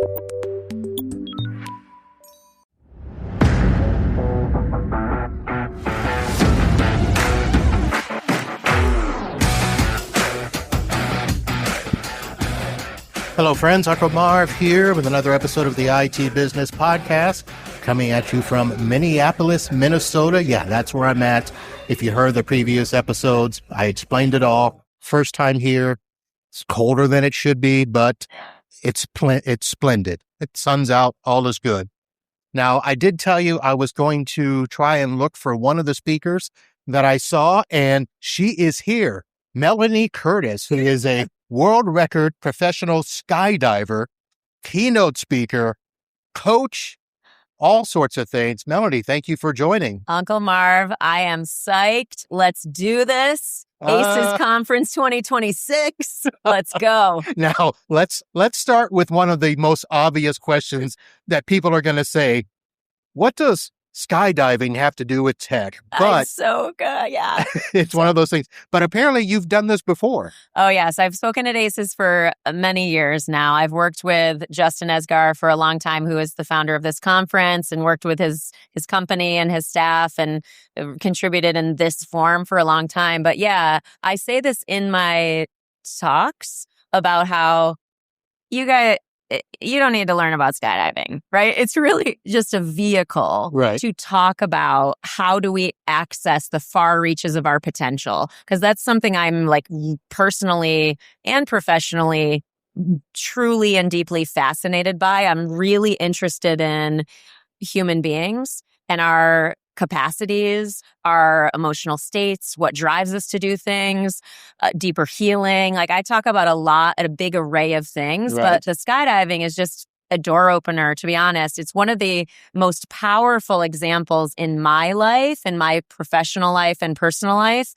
Hello, friends. Uncle Marv here with another episode of the IT Business Podcast, coming at you from Minneapolis, Minnesota. Yeah, that's where I'm at. If you heard the previous episodes, I explained it all. First time here. It's colder than it should be, but it's splendid. It sun's out. All is good. Now, I did tell you I was going to try and look for one of the speakers that I saw, and she is here. Melanie Curtis, who is a world record professional skydiver, keynote speaker, coach, all sorts of things. Melanie, thank you for joining. Uncle Marv, I am psyched. Let's do this. ACES Conference 2026. Let's go. Now, let's start with one of the most obvious questions that people are going to say. What does skydiving have to do with tech? But so good, yeah. It's one of those things. But apparently you've done this before. Oh, yes. I've spoken at ACES for many years now. I've worked with Justin Esgar for a long time, who is the founder of this conference, and worked with his company and his staff, and contributed in this form for a long time. But yeah, I say this in my talks about how you don't need to learn about skydiving, right? It's really just a vehicle to talk about how do we access the far reaches of our potential. Because that's something I'm like personally and professionally truly and deeply fascinated by. I'm really interested in human beings and our capacities, our emotional states, what drives us to do things, deeper healing. Like I talk about a big array of things, but the skydiving is just a door opener, to be honest. It's one of the most powerful examples in my life, in my professional life and personal life,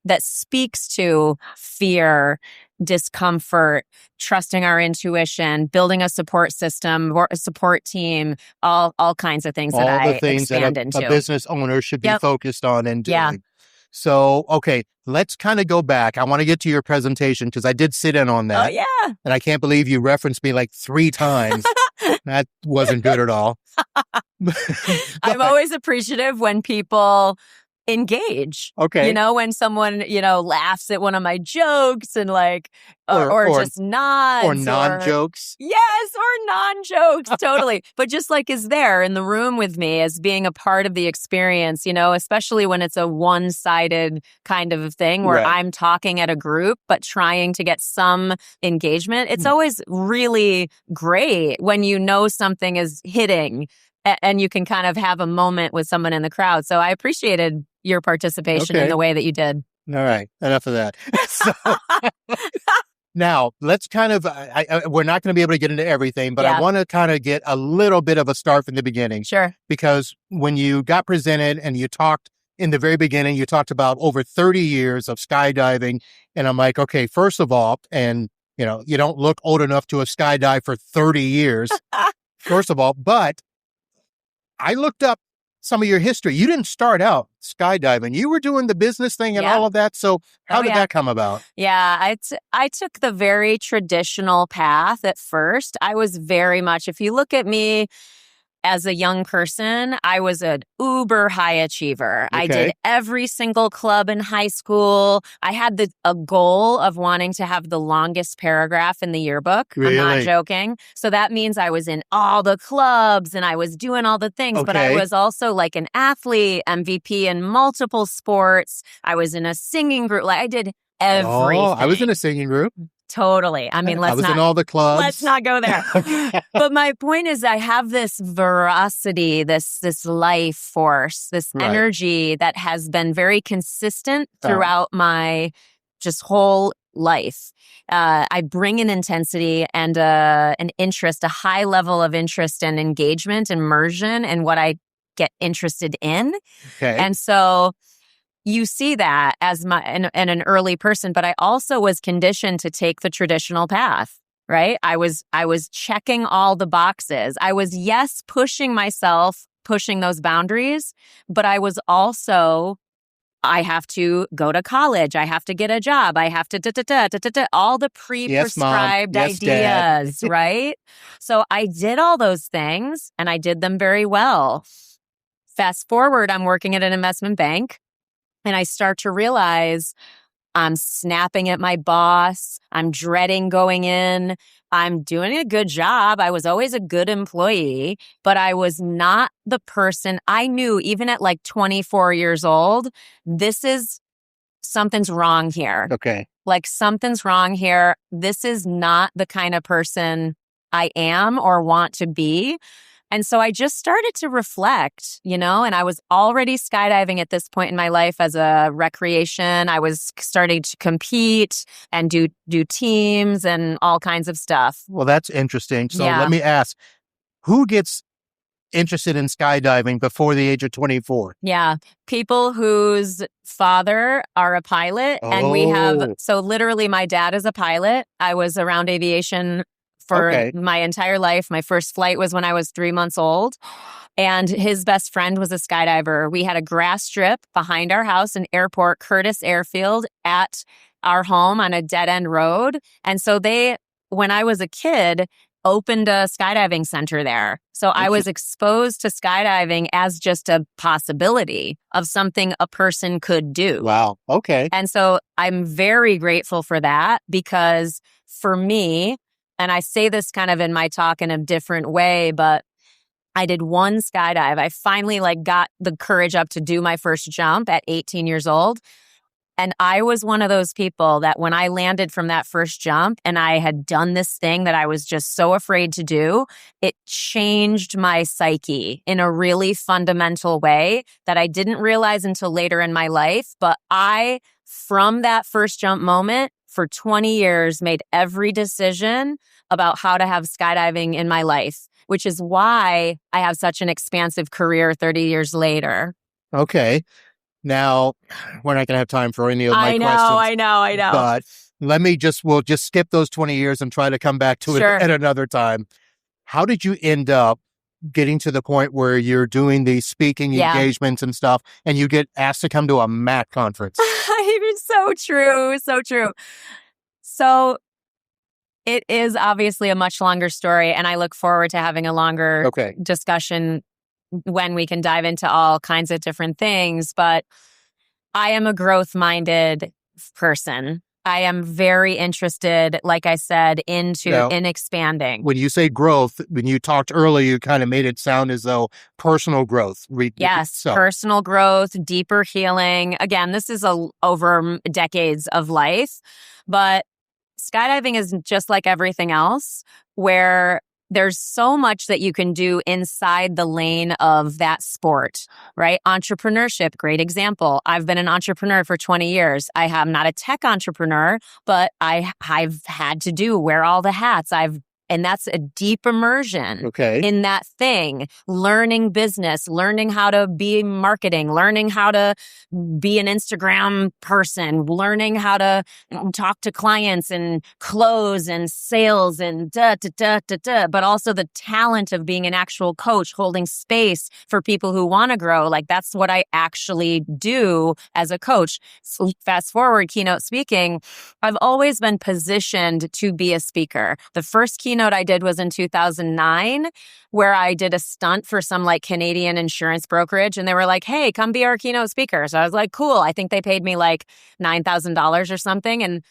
that speaks to fear, discomfort, trusting our intuition, building a support system, or a support team, all kinds of things that I expand into. A business owner should be focused on and doing. Yeah. So, okay, let's kind of go back. I want to get to your presentation because I did sit in on that. Oh, yeah. And I can't believe you referenced me like 3 times. That wasn't good at all. I'm always appreciative when people engage. Okay. You know, when someone, laughs at one of my jokes and like, or just nods. Or non-jokes. Yes, or non-jokes, totally. But just like is there in the room with me as being a part of the experience, especially when it's a one-sided kind of thing where I'm talking at a group, but trying to get some engagement. It's always really great when you know something is hitting and you can kind of have a moment with someone in the crowd. So I appreciated your participation in the way that you did. All right. Enough of that. So, now, let's kind of, we're not going to be able to get into everything, but I want to kind of get a little bit of a start from the beginning. Sure. Because when you got presented and you talked in the very beginning, you talked about over 30 years of skydiving. And I'm like, okay, first of all, and you don't look old enough to have skydived for 30 years, first of all, but I looked up some of your history. You didn't start out skydiving. You were doing the business thing and all of that. So how did that come about? Yeah, I took the very traditional path at first. I was very much, if you look at me as a young person, I was an uber high achiever. I did every single club in high school. I had a goal of wanting to have the longest paragraph in the yearbook. Really? I'm not joking. So that means I was in all the clubs and I was doing all the things, but I was also like an athlete, MVP in multiple sports. I was in a singing group. Like I did everything. Oh, I was in a singing group. Totally. I mean, I was in all the clubs. Let's not go there. But my point is I have this veracity, this life force, this energy that has been very consistent throughout my just whole life. I bring an intensity and an interest, a high level of interest and engagement, immersion in what I get interested in. Okay. And so you see that as in an early person, but I also was conditioned to take the traditional path, right? I was checking all the boxes. I was, pushing myself, pushing those boundaries, but I was also I have to go to college. I have to get a job. I have to all the Yes, Mom. pre-prescribed Yes, Dad. ideas, right? So I did all those things and I did them very well. Fast forward, I'm working at an investment bank and I start to realize I'm snapping at my boss. I'm dreading going in. I'm doing a good job. I was always a good employee, but I was not the person I knew, even at like 24 years old, something's wrong here. Okay. Like something's wrong here. This is not the kind of person I am or want to be. And so I just started to reflect, and I was already skydiving at this point in my life as a recreation. I was starting to compete and do teams and all kinds of stuff. Well, that's interesting. So Yeah. let me ask, who gets interested in skydiving before the age of 24? Yeah. People whose father are a pilot. And we have, so literally my dad is a pilot. I was around aviation for my entire life. My first flight was when I was 3 months old. And his best friend was a skydiver. We had a grass strip behind our house, an airport, Curtis Airfield, at our home on a dead end road. And so when I was a kid, opened a skydiving center there. So I was exposed to skydiving as just a possibility of something a person could do. Wow. Okay. And so I'm very grateful for that because for me, and I say this kind of in my talk in a different way, but I did one skydive. I finally got the courage up to do my first jump at 18 years old. And I was one of those people that when I landed from that first jump and I had done this thing that I was just so afraid to do, it changed my psyche in a really fundamental way that I didn't realize until later in my life. But from that first jump moment, for 20 years, made every decision about how to have skydiving in my life, which is why I have such an expansive career 30 years later. Okay. Now, we're not going to have time for any of my questions. I know. But we'll just skip those 20 years and try to come back to it at another time. How did you end up getting to the point where you're doing these speaking engagements and stuff, and you get asked to come to a MAT conference? It's so true. So true. So it is obviously a much longer story, and I look forward to having a longer discussion when we can dive into all kinds of different things. But I am a growth-minded person. I am very interested, like I said, in expanding. When you say growth, when you talked earlier, you kind of made it sound as though personal growth. Yes, personal growth, deeper healing. Again, this is over decades of life, but skydiving is just like everything else, where there's so much that you can do inside the lane of that sport, right? Entrepreneurship, great example. I've been an entrepreneur for 20 years. I am not a tech entrepreneur, but I've had to wear all the hats. And that's a deep immersion in that thing, learning business, learning how to be marketing, learning how to be an Instagram person, learning how to talk to clients and close and sales and but also the talent of being an actual coach, holding space for people who want to grow. That's what I actually do as a coach. So fast forward, keynote speaking, I've always been positioned to be a speaker. The first keynote I did was in 2009, where I did a stunt for some Canadian insurance brokerage, and they were like, "Hey, come be our keynote speaker." So I was like, "Cool." I think they paid me $9,000 or something, and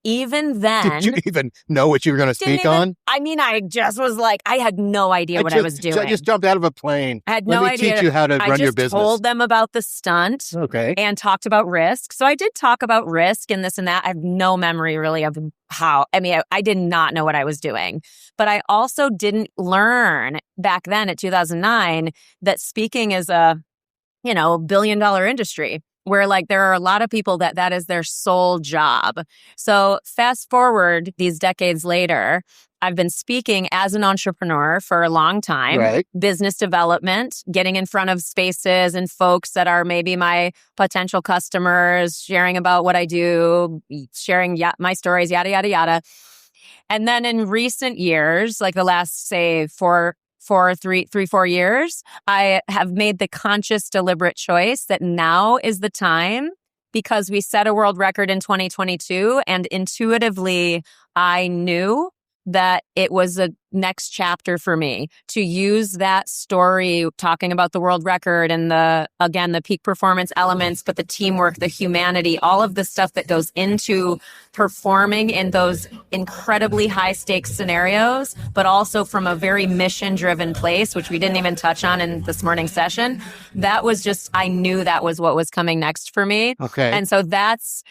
even then, did you even know what you were going to speak on? I mean, I just was I had no idea what I was doing. I just jumped out of a plane. I had no idea. Let me teach you how to run your business. I just told them about the stunt and talked about risk. So I did talk about risk and this and that. I have no memory really of how. I mean, I did not know what I was doing. But I also didn't learn back then at 2009 that speaking is a billion-dollar industry, where there are a lot of people that is their sole job. So fast forward these decades later, I've been speaking as an entrepreneur for a long time, business development, getting in front of spaces and folks that are maybe my potential customers, sharing about what I do, sharing my stories, yada, yada, yada. And then in recent years, the last, say, 4 years, I have made the conscious, deliberate choice that now is the time because we set a world record in 2022, and intuitively I knew that it was a next chapter for me to use that story talking about the world record and the peak performance elements, but the teamwork, the humanity, all of the stuff that goes into performing in those incredibly high stakes scenarios, but also from a very mission driven place, which we didn't even touch on in this morning's session. That was just, I knew that was what was coming next for me. Okay. And so that's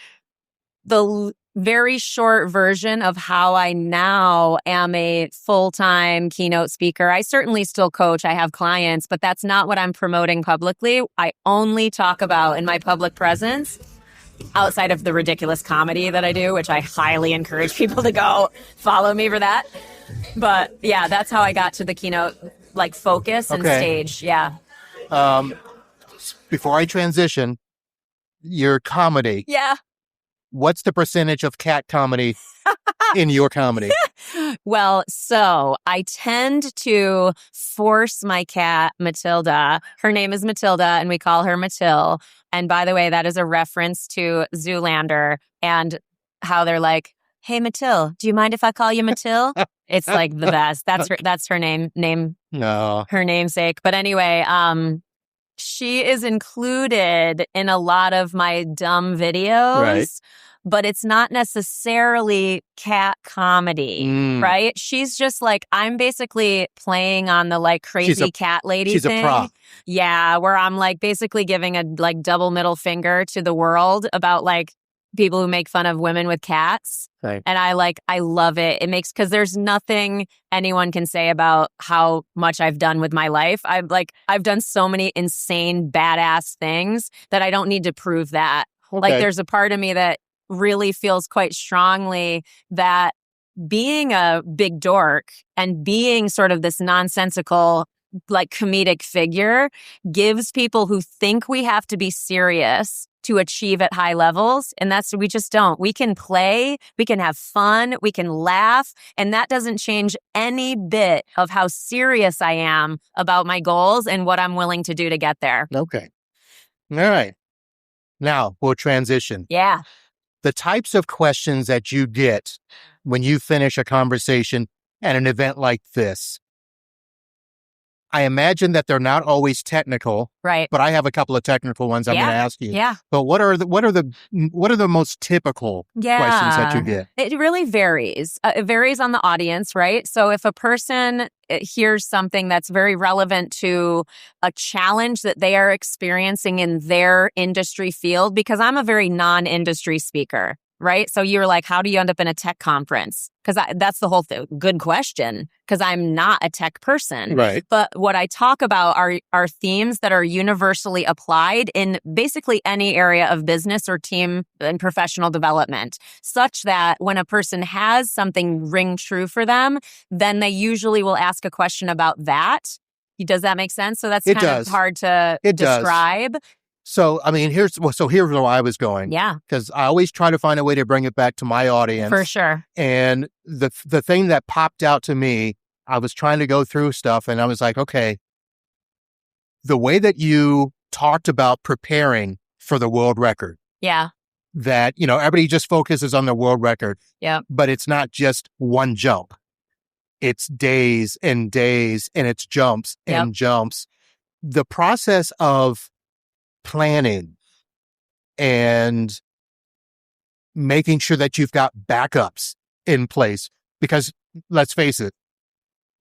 the very short version of how I now am a full-time keynote speaker. I certainly still coach. I have clients, but that's not what I'm promoting publicly. I only talk about in my public presence, outside of the ridiculous comedy that I do, which I highly encourage people to go follow me for that. But yeah, that's how I got to the keynote, like focus and stage. Yeah. Before I transition, your comedy. Yeah. What's the percentage of cat comedy in your comedy? Well, so I tend to force my cat, Matilda. Her name is Matilda, and we call her Matil. And by the way, that is a reference to Zoolander and how they're like, "Hey, Matil, do you mind if I call you Matil?" It's like the best. That's her name. No. Her namesake. But anyway, she is included in a lot of my dumb videos. Right. But it's not necessarily cat comedy, right? She's just like, I'm basically playing on the like crazy cat lady thing. She's a prop. Yeah, where I'm like basically giving a like double middle finger to the world about like people who make fun of women with cats. Right. And I love it. It makes, because there's nothing anyone can say about how much I've done with my life. I've done so many insane, badass things that I don't need to prove that. Okay. Like there's a part of me that really feels quite strongly that being a big dork and being sort of this nonsensical, like comedic figure gives people who think we have to be serious to achieve at high levels. And we just don't. We can play, we can have fun, we can laugh. And that doesn't change any bit of how serious I am about my goals and what I'm willing to do to get there. Okay. All right. Now we'll transition. Yeah. The types of questions that you get when you finish a conversation at an event like this, I imagine that they're not always technical, right? But I have a couple of technical ones I'm going to ask you. Yeah. But what are the most typical questions that you get? It really varies. It varies on the audience, right? So if a person hears something that's very relevant to a challenge that they are experiencing in their industry field, because I'm a very non-industry speaker. Right? So you're like, how do you end up in a tech conference? Because that's the whole thing. Good question. Because I'm not a tech person. Right. But what I talk about are themes that are universally applied in basically any area of business or team and professional development, such that when a person has something ring true for them, then they usually will ask a question about that. Does that make sense? So that's kind of hard to describe. So, I mean, here's where I was going. Yeah. Because I always try to find a way to bring it back to my audience. For sure. And the thing that popped out to me, I was trying to go through stuff and I was like, okay, the way that you talked about preparing for the world record. Yeah. That, everybody just focuses on the world record. Yeah. But it's not just one jump. It's days and days and it's jumps and jumps. The process of planning and making sure that you've got backups in place, because let's face it,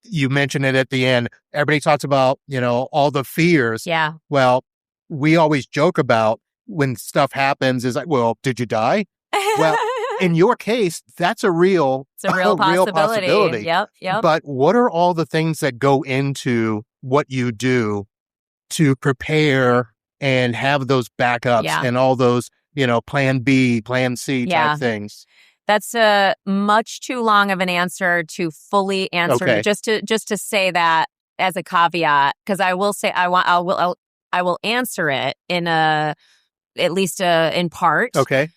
you mentioned it at the end. Everybody talks about, all the fears. Yeah. Well, we always joke about when stuff happens is like, well, did you die? Well, in your case, that's a real possibility. Yep. But what are all the things that go into what you do to prepare and have those backups and all those, plan B, plan C type things? That's a much too long of an answer to fully answer. Okay. Just to say that as a caveat, because I will say I will answer it in at least in part. Okay.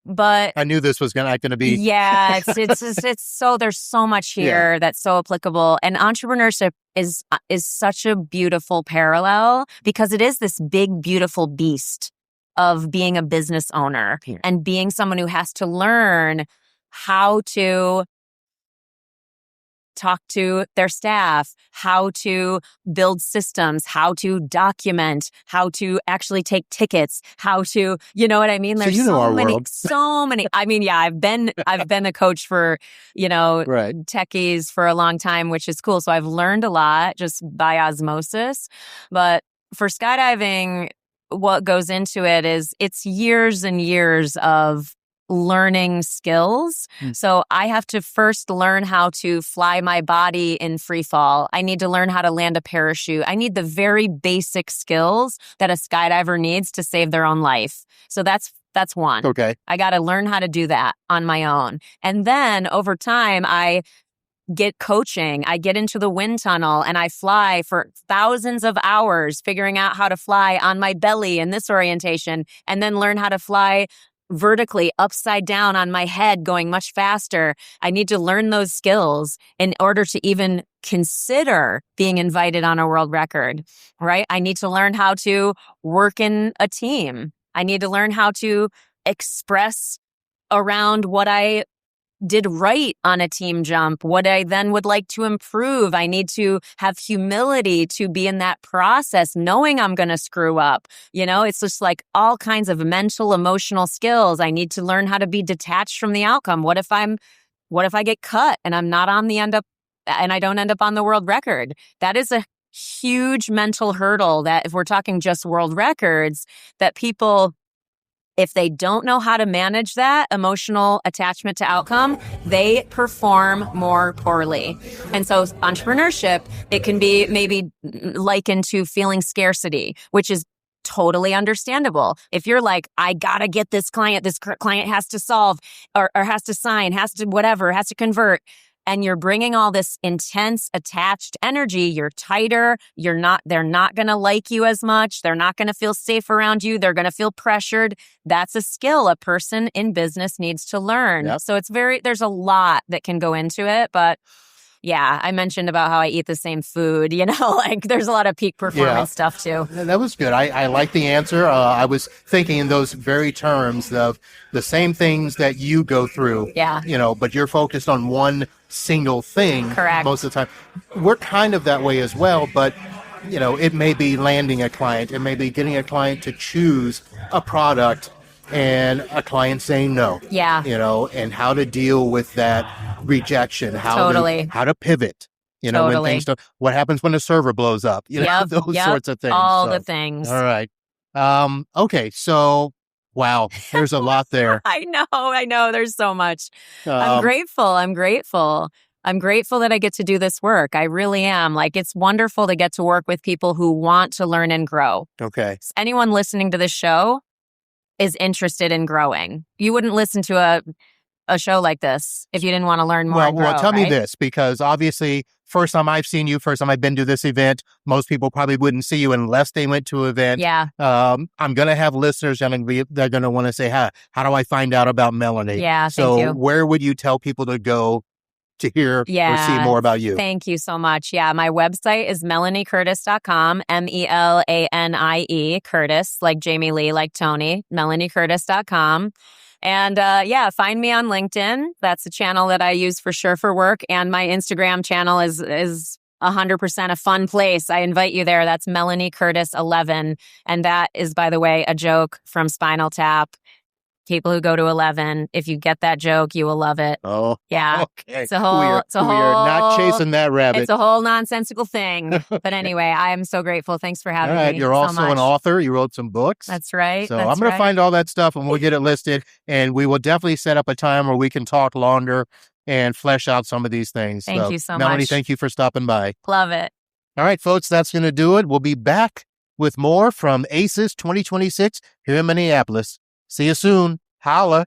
But I knew this was going to be. Yeah, it's so there's so much here that's so applicable, and entrepreneurship is such a beautiful parallel because it is this big, beautiful beast of being a business owner and being someone who has to learn how to talk to their staff, how to build systems, how to document, how to actually take tickets, how to, you know what I mean? There's so many. I mean, yeah, I've been a coach for, techies for a long time, which is cool. So I've learned a lot just by osmosis. But for skydiving, what goes into it is it's years and years of learning skills. So I have to first learn how to fly my body in free fall. I need to learn how to land a parachute. I need the very basic skills that a skydiver needs to save their own life. So that's one. Okay. I got to learn how to do that on my own. And then over time, I get coaching. I get into the wind tunnel and I fly for thousands of hours, figuring out how to fly on my belly in this orientation, and then learn how to fly vertically upside down on my head going much faster. I need to learn those skills in order to even consider being invited on a world record, right? I need to learn how to work in a team. I need to learn how to express around what I did right on a team jump, what I then would like to improve. I need to have humility to be in that process, knowing I'm going to screw up. It's just like all kinds of mental, emotional skills. I need to learn how to be detached from the outcome. What if I get cut and I'm not on and I don't end up on the world record? That is a huge mental hurdle that if we're talking just world records, that people, if they don't know how to manage that emotional attachment to outcome, they perform more poorly. And so entrepreneurship, it can be maybe likened to feeling scarcity, which is totally understandable. If you're like, I gotta get this client has to solve or has to sign, has to convert. And you're bringing all this intense attached energy, you're tighter, they're not going to like you as much. They're not going to feel safe around you. They're going to feel pressured. That's a skill a person in business needs to learn. Yep. So there's a lot that can go into it, but yeah, I mentioned about how I eat the same food, there's a lot of peak performance stuff too. That was good. I like the answer. I was thinking in those very terms of the same things that you go through, but you're focused on one single thing. Correct. Most of the time. We're kind of that way as well, but it may be landing a client. It may be getting a client to choose a product and a client saying no. Yeah. And how to deal with that rejection, how to pivot, when things don't, what happens when a server blows up, those sorts of things. All the things. All right. Okay. So, wow, there's a lot there. I know. There's so much. I'm grateful that I get to do this work. I really am. It's wonderful to get to work with people who want to learn and grow. Okay. Anyone listening to this show is interested in growing. You wouldn't listen to a show like this if you didn't want to learn more. Well, tell me this, because obviously, first time I've seen you, first time I've been to this event, most people probably wouldn't see you unless they went to an event. Yeah. I'm going to have listeners, they're going to want to say, how do I find out about Melanie? Yeah, so thank you. Where would you tell people to go to hear or see more about you? Thank you so much. Yeah, my website is melaniecurtis.com, MELANIE, Curtis, like Jamie Lee, like Tony, melaniecurtis.com. And find me on LinkedIn. That's a channel that I use for sure for work. And my Instagram channel is 100% a fun place. I invite you there. That's Melanie Curtis 11. And that is, by the way, a joke from Spinal Tap. People who go to 11, if you get that joke, you will love it. Oh, yeah. Okay. We are not chasing that rabbit. It's a whole nonsensical thing. But anyway, I am so grateful. Thanks for having me. You're also an author. You wrote some books. That's right. So I'm going to find all that stuff and we'll get it listed. And we will definitely set up a time where we can talk longer and flesh out some of these things. Thank you so much. Melanie, thank you for stopping by. Love it. All right, folks, that's going to do it. We'll be back with more from ACES 2026 here in Minneapolis. See you soon. Holla.